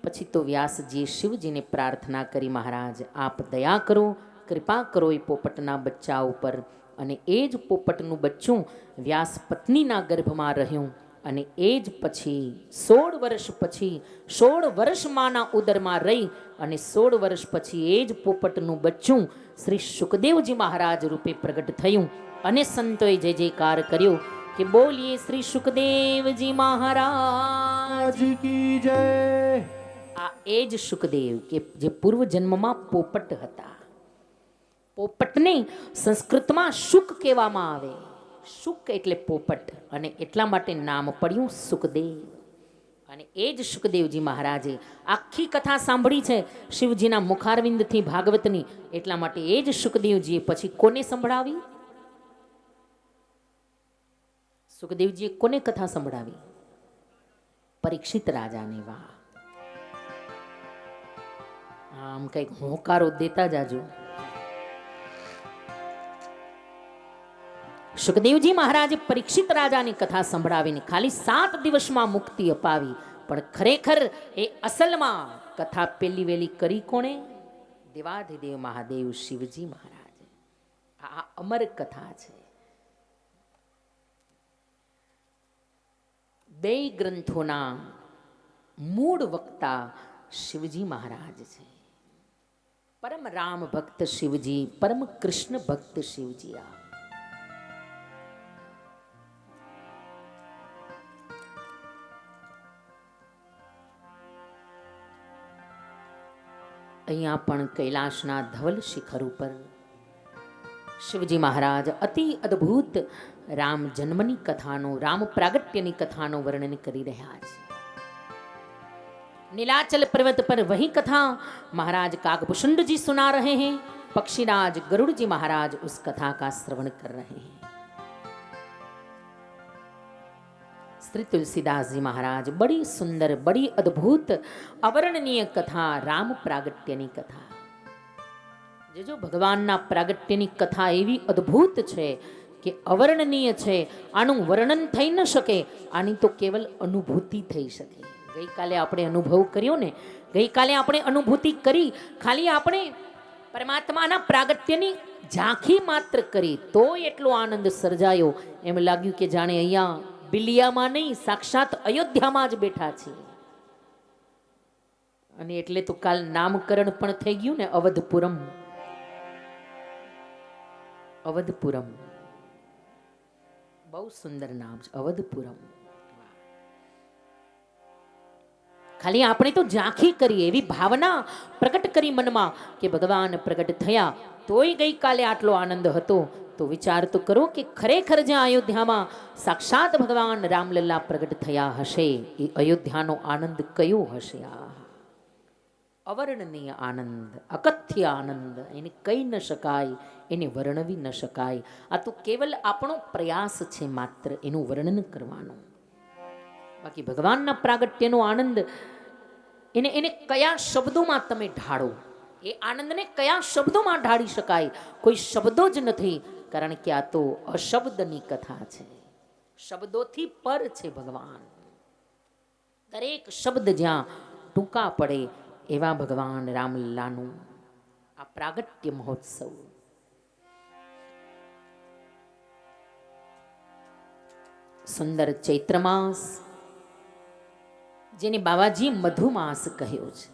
પછી તો વ્યાસજીએ શિવજીને પ્રાર્થના કરી, મહારાજ આપ દયા કરો, કૃપા કરો એ પોપટના બચ્ચા ઉપર. અને એ જ પોપટનું બચ્ચું વ્યાસ પત્નીના ગર્ભમાં રહ્યું. અને એ જ પછી 16 વર્ષ પછી 16 વર્ષ માના ઉદરમાં રહી. અને 16 વર્ષ પછી એ જ પોપટનું બચ્ચું શ્રી સુખદેવજી મહારાજ રૂપે પ્રગટ થયું. અને સંતોએ જય જયકાર કર્યો કે બોલીએ શ્રી સુખદેવજી મહારાજ કી જય. આ એ જ સુખદેવ કે જે પૂર્વ જન્મમાં પોપટ હતા. પોપટને સંસ્કૃતમાં શુક કહેવામાં આવે. શુક એટલે પોપટ, અને એટલા માટે નામ પડ્યું સુખદેવ. અને એ જ સુખદેવજી મહારાજે આખી કથા સાંભળી છે શિવજીના મુખારવિંદથી ભાગવતની. એટલા માટે એ જ સુખદેવજીએ પછી કોને સંભળાવી? સુખદેવજીએ કોને કથા સંભળાવી? પરીક્ષિત રાજાની વાહ. આમ કંઈક હોંકારો દેતા જાજો. સુખદેવજી મહારાજે પરીક્ષિત રાજાની કથા સંભળાવીને ખાલી 7 દિવસમાં મુક્તિ અપાવી, પણ ખરેખર એ અસલમાં કથા પેલી વેલી કરી કોણે? દેવાધિદેવ મહાદેવ શિવજી મહારાજે. આ અમર કથા છે. 2 ગ્રંથોના મૂળ વક્તા શિવજી મહારાજ છે. પરમ રામ ભક્ત શિવજી, પરમ કૃષ્ણ ભક્ત શિવજી. અહીંયા પણ કૈલાશના ધવલ શિખર ઉપર શિવજી મહારાજ અતિ અદ્ભુત રામ જન્મની કથાનો, રામ પ્રાગટ્યની કથાનો વર્ણન કરી રહ્યા છે. नीलाचल पर्वत पर वही कथा महाराज काकभूषुंड जी सुना रहे हैं, पक्षीराज गरुड़ जी महाराज उस कथा का श्रवण कर रहे हैं. श्री तुलसीदास जी महाराज बड़ी सुंदर, बड़ी अद्भुत अवर्णनीय कथा राम प्रागट्यनी कथा. जो भगवानना प्रागट्यनी कथा एवी अद्भुत છે કે અવર્ણનીય છે. આનું વર્ણન થઈ ન શકે, આની તો કેવલ અનુભૂતિ થઈ શકે. ગઈકાલે આપણે અનુભવ કર્યો ને, ગઈકાલે આપણે અનુભૂતિ કરી, ખાલી આપણે પરમાત્માના પ્રાગટ્યની ઝાંખી માત્ર કરી તો એટલો આનંદ સર્જાયો. એમ લાગ્યું કે જાણે અહીંયા બિલિયામાં નહીં, સાક્ષાત અયોધ્યામાં જ બેઠા છે. અને એટલે તો કાલ નામકરણ પણ થઈ ગયું ને, અવધપુરમ. અવધપુરમ બહુ સુંદર નામ છે, અવધપુરમ. ખાલી આપણે તો ઝાંખી કરીએ, એવી ભાવના પ્રગટ કરી મનમાં કે ભગવાન પ્રગટ થયા તોય ગઈકાલે આટલો આનંદ હતો. તો વિચાર તો કરો કે ખરેખર જ્યાં અયોધ્યામાં સાક્ષાત ભગવાન રામલલ્લા પ્રગટ થયા હશે, એ અયોધ્યાનો આનંદ કયો હશે? આ અવર્ણનીય આનંદ, અકથ્ય આનંદ, એને કહી ન શકાય, એને વર્ણવી ન શકાય. આ તો કેવલ આપણો પ્રયાસ છે માત્ર એનું વર્ણન કરવાનો. બાકી ભગવાનના પ્રાગટ્યનો આનંદ એને કયા શબ્દોમાં તમે ઢાળો, એ આનંદને કયા શબ્દોમાં ઢાળી શકાય? કોઈ શબ્દો જ નથી, કારણ કે આ તો અશબ્દની કથા છે. શબ્દોથી પર છે ભગવાન. દરેક શબ્દ જ્યાં ટૂંકા પડે એવા ભગવાન રામલલ્લાનું આ પ્રાગટ્ય મહોત્સવ. સુંદર ચૈત્ર માસ, જેને બાવાજી મધુમાસ કહ્યો છે.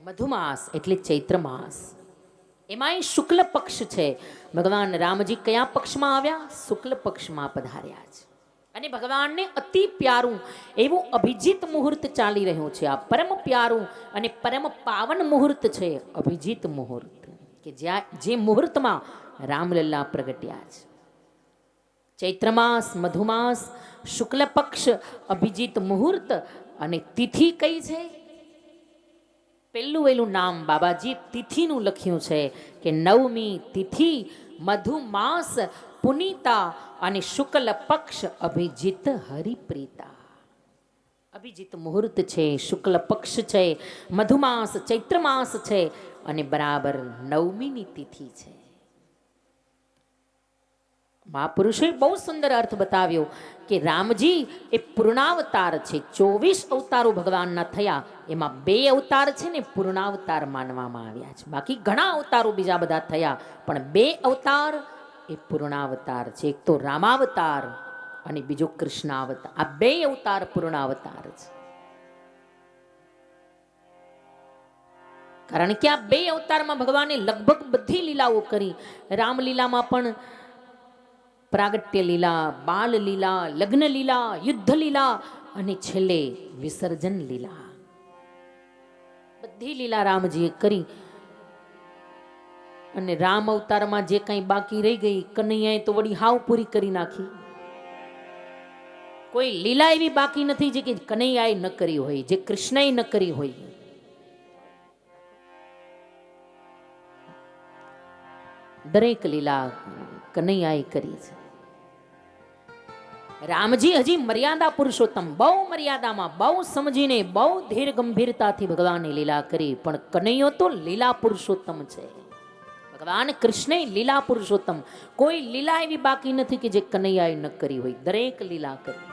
મધુમાસ એટલે ચૈત્ર માસ. એમાંય શુક્લ પક્ષ છે. ભગવાન રામજી કયા પક્ષમાં આવ્યા? શુક્લ પક્ષમાં પધાર્યા છે. અને ભગવાનને અતિ પ્યારું એવું અભિજીત મુહૂર્ત ચાલી રહ્યું છે. આ પરમ પ્યારું અને પરમ પાવન મુહૂર્ત છે, અભિજીત મુહૂર્ત, કે જે મુહૂર્તમાં રામલલ્લા પ્રગટ્યા છે. ચૈત્ર માસ, મધુમાસ, શુક્લ પક્ષ, અભિજીત મુહૂર્ત. અને તિથિ કઈ છે? પહેલું એલું નામ બાબાજી તિથિનું લખ્યું છે કે નવમી તિથિ, મધુમાસ પુનીતા, અને શુક્લ પક્ષ અભિજીત હરિપ્રીતા. અભિજીત મુહૂર્ત છે, શુક્લ પક્ષ છે, મધુમાસ ચૈત્ર માસ છે, અને બરાબર નવમીની તિથિ છે. મહાપુરુષોએ બહુ સુંદર અર્થ બતાવ્યો કે રામજી એ પૂર્ણાવતાર છે. 24 અવતારો ભગવાનના થયા, એમાં 2 અવતાર છે ને પૂર્ણાવતાર માનવામાં આવ્યા છે. બાકી ઘણા અવતારો બીજા બધા થયા, પણ 2 અવતાર એ પૂર્ણાવતાર છે. એક તો રામાવતાર અને બીજો કૃષ્ણાવતાર. આ 2 અવતાર પૂર્ણાવતાર છે. કારણ કે આ 2 અવતારમાં ભગવાને લગભગ બધી લીલાઓ કરી. રામલીલામાં પણ પ્રાગટ્ય લીલા, બાલ લીલા, લગ્ન લીલા, યુદ્ધ લીલા, અને છેલ્લે વિસર્જન લીલા. બધી લીલા રામજીએ કરી. અને રામ અવતારમાં જે કંઈ બાકી રહી ગઈ, કનૈયાએ તો વળી હાવ પૂરી કરી નાખી. કોઈ લીલા એવી બાકી નથી જે કે કનૈયાએ ન કરી હોય, જે કૃષ્ણએ ન કરી હોય. દરેક લીલા કનૈયાએ કરી છે. રામજી હજી મર્યાદા પુરુષોત્તમ, બહુ મર્યાદામાં, બહુ સમજીને, બહુ ધીર ગંભીરતાથી ભગવાને લીલા કરી. પણ કનૈયો તો લીલા પુરુષોત્તમ છે. ભગવાન કૃષ્ણે લીલા પુરુષોત્તમ, કોઈ લીલા એવી બાકી નથી કે જે કનૈયાએ ન કરી હોય. દરેક લીલા કરી.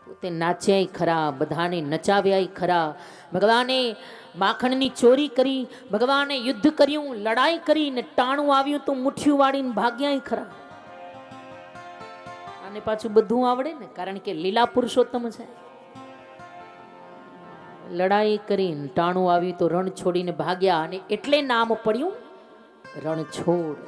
પોતે નાચ્યાય ખરા, બધાને નચાવ્યાય ખરા. ભગવાને માખણની ચોરી કરી, ભગવાને યુદ્ધ કર્યું, લડાઈ કરી, ને ટાણું આવ્યું તો મુઠ્ઠીઓ વાળીને ભાગ્યાય ખરા. અને પાછું બધું આવડે ને, કારણ કે લીલા પુરુષોત્તમ છે. લડાઈ કરીને ટાણું આવ્યું તો રણ છોડીને ભાગ્યા, અને એટલે નામ પડ્યું રણછોડ.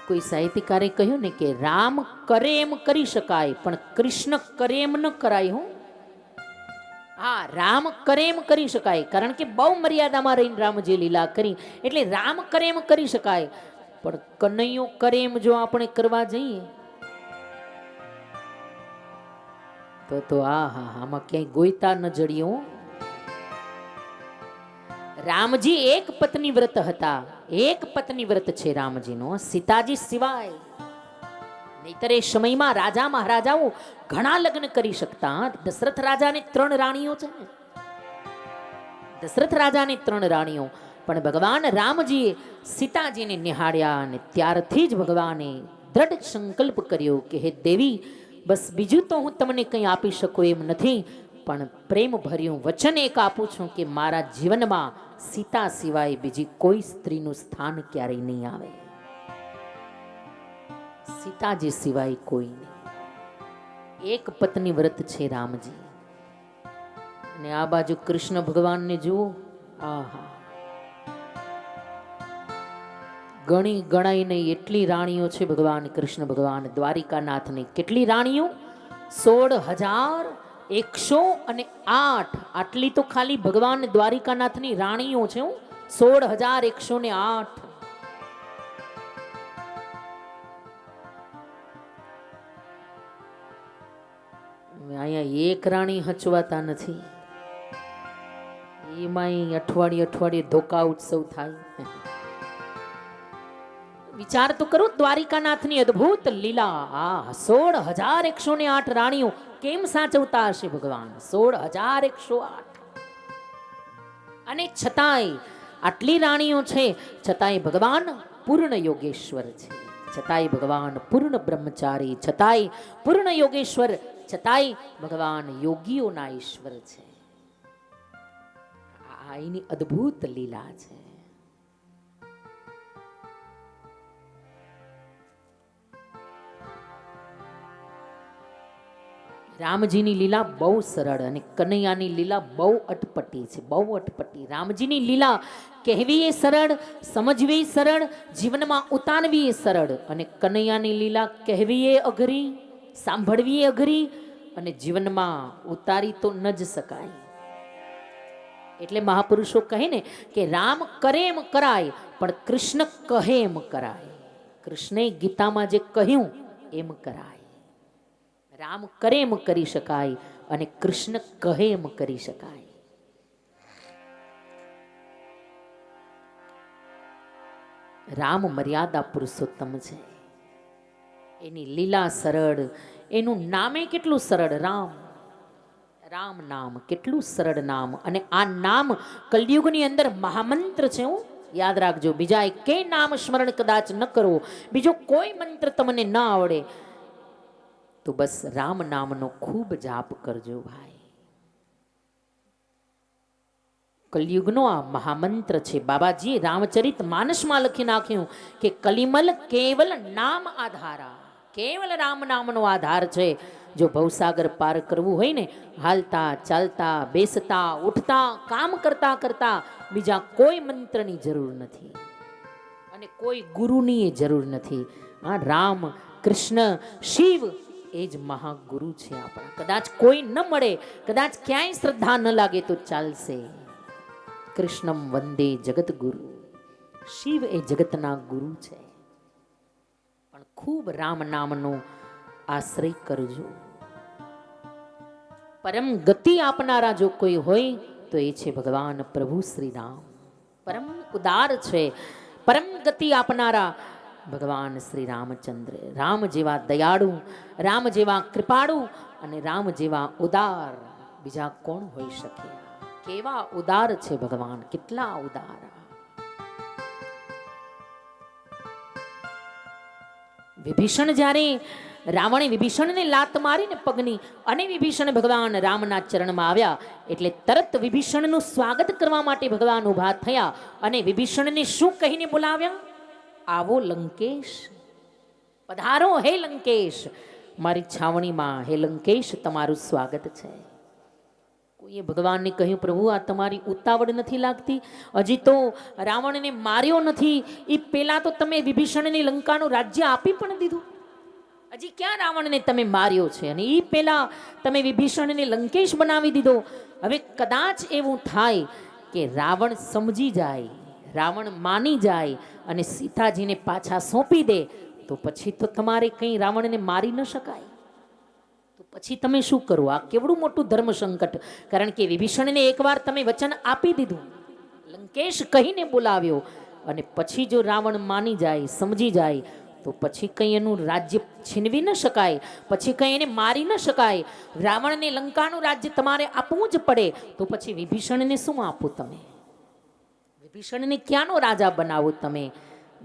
કોઈ સાહિત્યકારે કહ્યું ને કે રામ કરે એમ કરી શકાય, પણ કૃષ્ણ કરે એમ ન કરાય. હું હા, રામ કરે એમ કરી શકાય, કારણ કે બહુ મર્યાદામાં રહીને રામજી લીલા કરી, એટલે રામ કરે એમ કરી શકાય. પણ કનૈયો કરે એમ જો આપણે કરવા જઈએ તો આમાં ક્યાંય ગોઈતા ન જડીએ. રામજી એક પત્ની વ્રત હતા. એક પત્ની વ્રત છે રામજીનો, સીતાજી સિવાય. નહીતર એ સમયમાં રાજા મહારાજાઓ ઘણા લગ્ન કરી શકતા. દશરથ રાજાને 3 રાણીઓ છે. દશરથ રાજાને 3 રાણીઓ. પણ ભગવાન રામજીએ સીતાજીને નિહાળ્યા, અને ત્યારથી જ ભગવાને દ્રઢ સંકલ્પ કર્યો કે હે દેવી, બસ બીજું તો હું તમને કંઈ આપી શકું એમ નથી, પણ પ્રેમ ભર્યું વચન એક આપું છું કે મારા જીવનમાં સીતા સિવાય બીજી કોઈ સ્ત્રીનું સ્થાન ક્યારેય નહીં આવે. સીતાજી સિવાય કોઈ નહીં. એક પત્ની વ્રત છે રામજી. અને આ બાજુ કૃષ્ણ ભગવાનને જુઓ. આહા, ગણી ગણાય નહીં એટલી રાણીઓ છે ભગવાન કૃષ્ણ ભગવાન દ્વારિકાનાથની. કેટલી રાણીઓ? 16,108. આટલી તો ખાલી ભગવાન દ્વારિકાનાથની રાણીઓ છે. 16,108. અહીંયા એક રાણી હચવાતા નથી. એમાં અઠવાડિયે ધોકા ઉત્સવ થાય. વિચાર તો કરો દ્વારિકાનાથની અદ્ભુત લીલા. 16,108 રાણીઓ કેમ સાચવતા હશે ભગવાન? 16,108. અને છતાંય આટલી રાણીઓ છે, છતાંય ભગવાન પૂર્ણ યોગેશ્વર છે. છતાંય ભગવાન પૂર્ણ બ્રહ્મચારી, છતાંય પૂર્ણ યોગેશ્વર, છતાંય ભગવાન યોગીઓના ઈશ્વર છે. આ એની અદ્ભુત લીલા છે. રામજીની લીલા બહુ સરળ અને કનૈયાની લીલા બહુ અટપટી છે. બહુ અટપટી. રામજીની લીલા કહેવી એ સરળ, સમજવી સરળ, જીવનમાં ઉતારવી એ સરળ. અને કનૈયાની લીલા કહેવી એ અઘરી, સાંભળવી એ અઘરી, અને જીવનમાં ઉતારી તો ન જ શકાય. એટલે મહાપુરુષો કહે ને કે રામ કરે એમ કરાય, પણ કૃષ્ણ કહે એમ કરાય. કૃષ્ણે ગીતામાં જે કહ્યું એમ કરાય. રામ કરે એમ કરી શકાય, અને કૃષ્ણ કહે એમ કરી શકાય. રામ મર્યાદા પુરુષોત્તમ છે. એની લીલા સરળ, એનું નામે કેટલું સરળ. રામ, રામ નામ કેટલું સરળ નામ. અને આ નામ કલયુગની અંદર મહામંત્ર છે. હું યાદ રાખજો, બીજા કે નામ સ્મરણ કદાચ ન કરો, બીજો કોઈ મંત્ર તમને ન આવડે, તો બસ રામ નામનો ખૂબ જાપ કરજો ભાઈ. કલયુગનો આ મહામંત્ર છે. બાબાજીએ રામચરિત માનસમાં લખી નાખ્યું કે કલિમલ કેવલ નામ આધારા. કેવલ રામ નામનો આધાર છે. જો ભવસાગર પાર કરવું હોય ને, હાલતા ચાલતા બેસતા ઉઠતા કામ કરતા કરતા બીજા કોઈ મંત્રની જરૂર નથી, અને કોઈ ગુરુની જરૂર નથી. આ રામ, કૃષ્ણ, શિવ એ જ મહાગુરુ છે આપણા. કદાચ કોઈ ન મળે, કદાચ ક્યાંય શ્રદ્ધા ન લાગે તો ચાલશે. કૃષ્ણમ વંદે જગત ગુરુ. શિવ એ જગતના ગુરુ છે. પણ ખૂબ રામ નામનો આશ્રય કરજો. પરમ ગતિ આપનારા જો કોઈ હોય તો એ છે ભગવાન પ્રભુ શ્રી રામ. પરમ ઉદાર છે, પરમ ગતિ આપનારા ભગવાન શ્રી રામચંદ્ર. રામ જેવા દયાળુ, રામ જેવા કૃપાળુ અને રામ જેવા ઉદાર બીજા કોણ હોઈ શકે? કેવા ઉદાર છે ભગવાન, કેટલા ઉદાર. વિભીષણ જ્યારે રાવણે વિભીષણને લાત મારીને પગની અને વિભીષણ ભગવાન રામના ચરણમાં આવ્યા એટલે તરત વિભીષણનું સ્વાગત કરવા માટે ભગવાન ઊભા થયા અને વિભીષણને શું કહીને બોલાવ્યા? આવો લંકેશ, પધારો હે લંકેશ, મારી છાવણીમાં હે લંકેશ તમારું સ્વાગત છે. કોઈએ ભગવાનને કહ્યું, પ્રભુ આ તમારી ઉતાવળ નથી લાગતી? હજી તો રાવણને માર્યો નથી, એ પેલા તો તમે વિભીષણને લંકાનું રાજ્ય આપી પણ દીધું. હજી ક્યાં રાવણને તમે માર્યો છે અને એ પેલા તમે વિભીષણને લંકેશ બનાવી દીધો. હવે કદાચ એવું થાય કે રાવણ સમજી જાય, રાવણ માની જાય અને સીતાજીને પાછા સોંપી દે તો પછી તો તમારે કંઈ રાવણને મારી ન શકાય. તો પછી તમે શું કરો? આ કેવડું મોટું ધર્મ સંકટ. કારણ કે વિભીષણને એકવાર તમે વચન આપી દીધું, લંકેશ કહીને બોલાવ્યો અને પછી જો રાવણ માની જાય, સમજી જાય તો પછી કંઈ એનું રાજ્ય છીનવી ન શકાય, પછી કંઈ એને મારી ન શકાય. રાવણને લંકાનું રાજ્ય તમારે આપવું જ પડે. તો પછી વિભીષણને શું આપો તમે? વિભીષણને ક્યાંનો રાજા બનાવો તમે?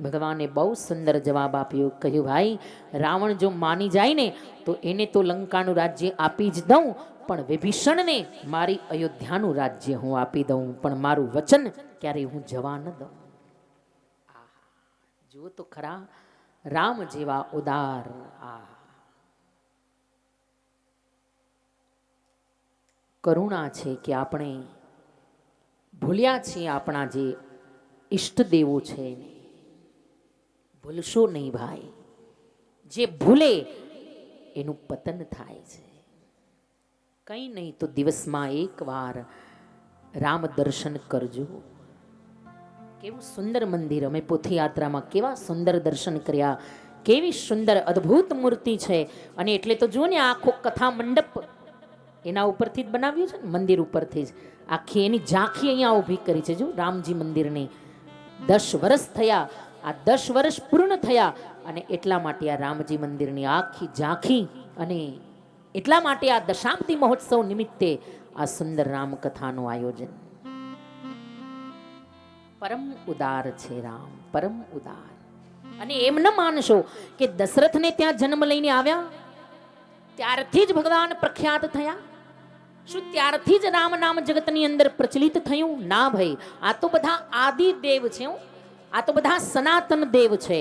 ભગવાને બહુ સુંદર જવાબ આપ્યો. કહ્યું, ભાઈ રાવણ જો માની જાય ને તો એને તો લંકાનું રાજ્ય આપી જ દઉં, પણ વિભીષણને મારી અયોધ્યાનું રાજ્ય હું આપી દઉં, પણ મારું વચન ક્યારેય હું જવા ન દઉં. જુઓ તો ખરા, રામ જેવા ઉદાર. કરુણા છે કે આપણે ભૂલ્યા છીએ આપણા જે ઈષ્ટદેવો છે. ભૂલશો નહીં ભાઈ, જે ભૂલે એનું પતન થાય છે. કંઈ નહીં તો દિવસમાં એકવાર રામ દર્શન કરજો. કેવું સુંદર મંદિર, અમે પોથીયાત્રામાં કેવા સુંદર દર્શન કર્યા, કેવી સુંદર અદ્ભુત મૂર્તિ છે. અને એટલે તો જુઓ ને, આખો કથા મંડપ એના ઉપરથી જ બનાવ્યું છે ને, મંદિર ઉપરથી જ આખી એની ઝાંખી અહીંયા ઊભી કરી છે. જો રામજી મંદિરની 10 વર્ષ થયા, આ 10 વર્ષ પૂર્ણ થયા અને એટલા માટે આ રામજી મંદિરની આખી ઝાંખી, અને એટલા માટે આ દશાબ્દી મહોત્સવ નિમિત્તે આ સુંદર રામકથાનું આયોજન. પરમ ઉદાર છે રામ, પરમ ઉદાર. અને એમ ન માનશો કે દશરથને ત્યાં જન્મ લઈને આવ્યા ત્યારથી જ ભગવાન પ્રખ્યાત થયા. શું ત્યારથી જ રામ નામ જગતની અંદર પ્રચલિત થયું? ના ભાઈ, આ તો બધા આદિ દેવ છે. આ તો બધા સનાતન દેવ છે.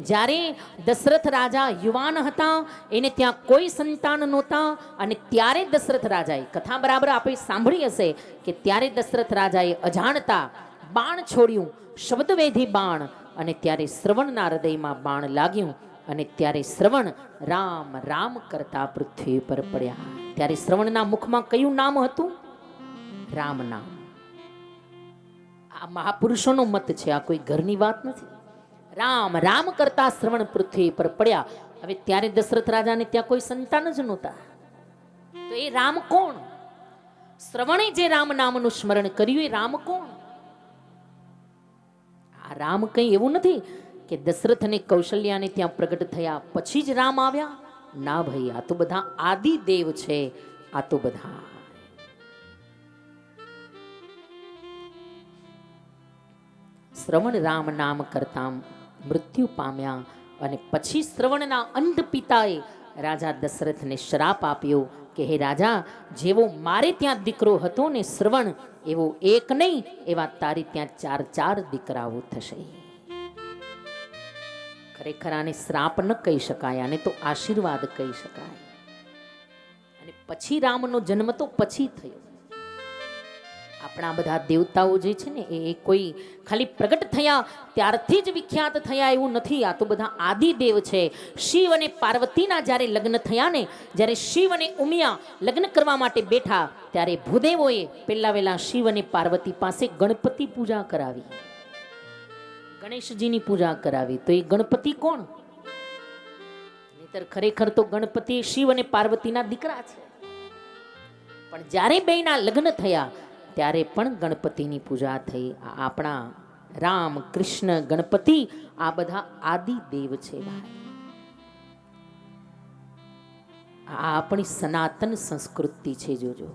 જ્યારે દશરથ રાજા યુવાન હતા, એને ત્યાં કોઈ સંતાન નહોતા, અને ત્યારે દશરથ રાજાએ, કથા બરાબર આપણે સાંભળી હશે કે ત્યારે દશરથ રાજાએ અજાણતા બાણ છોડ્યું, શબ્દવેધી બાણ, અને ત્યારે શ્રવણના હૃદયમાં બાણ લાગ્યું અને ત્યારે શ્રવણ રામ રામ કરતા પૃથ્વી પર પડ્યા. ત્યારે શ્રવણના મુખમાં કયું નામ હતું? રામ નામ. આ મહાપુરુષોનો મત છે, આ કોઈ ઘરની વાત નથી. રામ રામ કરતા શ્રવણ પૃથ્વી પર પડ્યા. હવે ત્યારે દશરથ રાજાને ત્યાં કોઈ સંતાન જ નહોતા. તો એ રામ કોણ? શ્રવણે જે રામ નામનું સ્મરણ કર્યું એ રામ કોણ? આ રામ કંઈ એવું નથી કે દશરથ અને કૌશલ્યાને ત્યાં પ્રગટ થયા પછી જ રામ આવ્યા. ના ભાઈ, આ તો બધા આદિ દેવ છે. આ તો બધા શ્રવણ રામ નામ કરતા મૃત્યુ પામ્યા. અને પછી શ્રવણના અંધ પિતાએ રાજા દશરથને શ્રાપ આપ્યો કે હે રાજા, જેવો મારે ત્યાં દીકરો હતો ને શ્રવણ, એવો એક નહીં, એવા તારી ત્યાં 4 દીકરાઓ થશે. ખરેખર આને શ્રાપ ન કહી શકાય, આને તો આશીર્વાદ કહી શકાય. અને પછી રામનો જન્મ તો પછી થયો. આપણા બધા દેવતાઓ જે છે ને એ કોઈ ખાલી પ્રગટ થયા ત્યારથી જ વિખ્યાત થયા એવું નથી. આ તો બધા આદિ દેવ છે. શિવ અને પાર્વતીના જ્યારે લગ્ન થયા ને, જ્યારે શિવ અને ઉમિયા લગ્ન કરવા માટે બેઠા, ત્યારે ભૂદેવોએ પહેલા વહેલા શિવ અને પાર્વતી પાસે ગણપતિ પૂજા કરાવી, ગણેશજીની પૂજા કરાવી. તો એ ગણપતિ કોણ? નહીતર ખરેખર તો ગણપતિ શિવ અને પાર્વતીના દીકરા છે. પણ જ્યારે બેયના લગ્ન થયા ત્યારે પણ ગણપતિની પૂજા થઈ. આ આપણા રામ કૃષ્ણ ગણપતિ આ બધા આદિ દેવ છે ભાઈ. આ આપણી સનાતન સંસ્કૃતિ છે. જોજો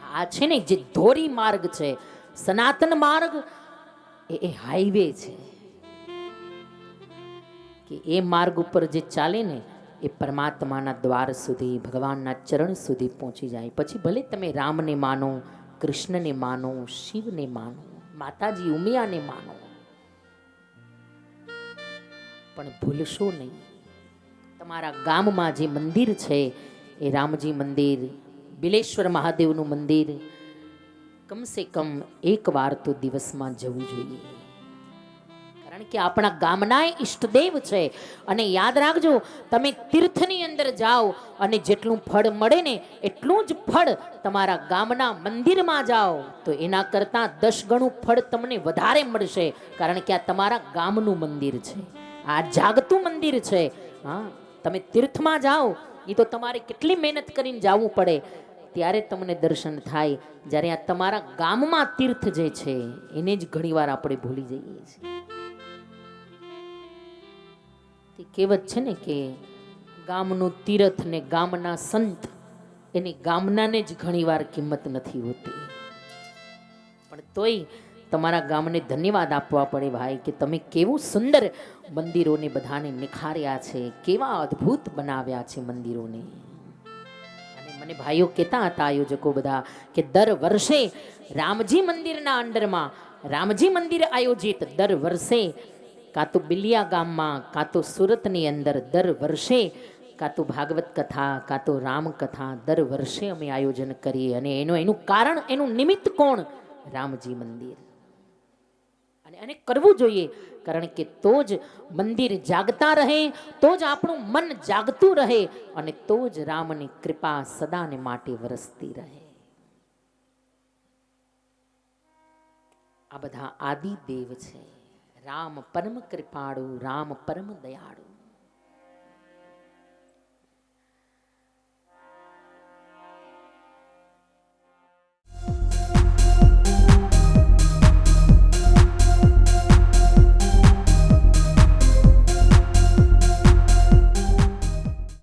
આ છે ને જે ધોરી માર્ગ છે, સનાતન માર્ગ, એ હાઈવે છે કે એ માર્ગ ઉપર જે ચાલે ને એ પરમાત્માના દ્વાર સુધી, ભગવાનના ચરણ સુધી પહોંચી જાય. પછી ભલે તમે રામને માનો, કૃષ્ણને માનો, શિવને માનો, માતાજી ઉમિયાને માનો, પણ ભૂલશો નહીં તમારા ગામમાં જે મંદિર છે એ રામજી મંદિર, બિલેશ્વર મહાદેવનું મંદિર કમસે કમ એક વાર તો દિવસમાં જવું જોઈએ. કારણ કે આપણા ગામના ઈષ્ટદેવ છે. અને યાદ રાખજો, તમે તીર્થની અંદર જાઓ અને જેટલું ફળ મળે ને એટલું જ ફળ તમારા ગામના મંદિરમાં જાઓ તો એના કરતાં 10 ગણું ફળ તમને વધારે મળશે. કારણ કે આ તમારા ગામનું મંદિર છે, આ જાગતું મંદિર છે. હા, તમે તીર્થમાં જાઓ એ તો તમારે કેટલી મહેનત કરીને જવું પડે, ત્યારે તમને દર્શન થાય. જ્યારે આ તમારા ગામમાં તીર્થ જે છે એને જ ઘણીવાર આપણે ભૂલી જઈએ છીએ. તે કહેવત છે ને કે ગામનું તીર્થ ને ગામના સંત, એની ગામનાને જ ઘણીવાર કિંમત નથી હોતી. પણ તોય તમારા ગામને ધન્યવાદ આપવા પડે ભાઈ કે તમે કેવું સુંદર મંદિરોને બધાને નિખાર્યા છે, કેવા અદ્ભુત બનાવ્યા છે મંદિરોને. અને મને ભાઈઓ કહેતા હતા આયોજકો બધા કે દર વર્ષે રામજી મંદિરના અંડરમાં રામજી મંદિર આયોજિત દર વર્ષે કાં તો બિલિયા ગામમાં કાં તો સુરતની અંદર દર વર્ષે કાં તો ભાગવત કથા કાં તો રામકથા દર વર્ષે અમે આયોજન કરીએ. અને એનું કારણ, એનું નિમિત્ત કોણ? રામજી મંદિર. અને કરવું જોઈએ, કારણ કે તો જ મંદિર જાગતા રહે, તો જ આપણું મન જાગતું રહે, અને તો જ રામની કૃપા સદાને માટે વરસતી રહે. આ બધા આદિ દેવ છે. રામ પરમ કૃપાળુ, રામ પરમ દયાળુ.